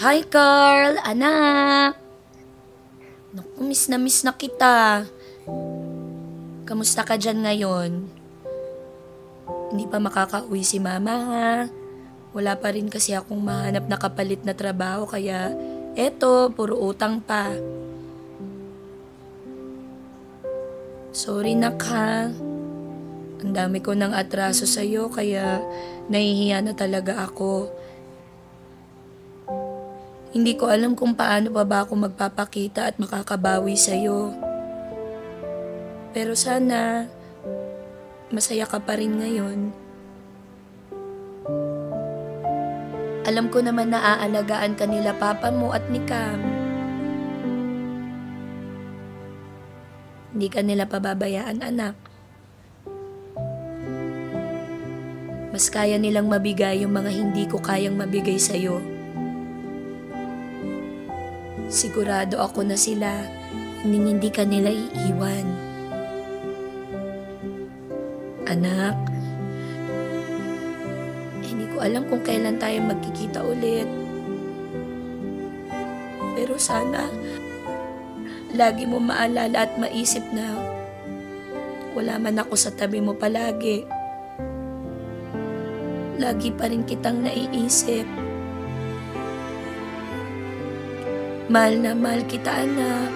Hi Carl, anak! Naku, miss na kita. Kamusta ka dyan ngayon? Hindi pa makakauwi si mama ha? Wala pa rin kasi akong mahanap na kapalit na trabaho kaya eto, puro utang pa. Sorry nak ha. Ang dami ko ng atraso sa'yo kaya nahihiya na talaga ako. Hindi ko alam kung paano pa ba ako magpapakita at makakabawi sa'yo. Pero sana, masaya ka pa rin ngayon. Alam ko naman na aalagaan ka nila papa mo at ni Cam. Hindi ka nila pababayaan, anak. Mas kaya nilang mabigay yung mga hindi ko kayang mabigay sa'yo. Sigurado ako na sila, hindi ka nila iiwan. Anak, hindi ko alam kung kailan tayo magkikita ulit. Pero sana, lagi mo maalala at maisip na wala man ako sa tabi mo palagi. Lagi pa rin kitang naiisip. Mahal na mahal kita, anak.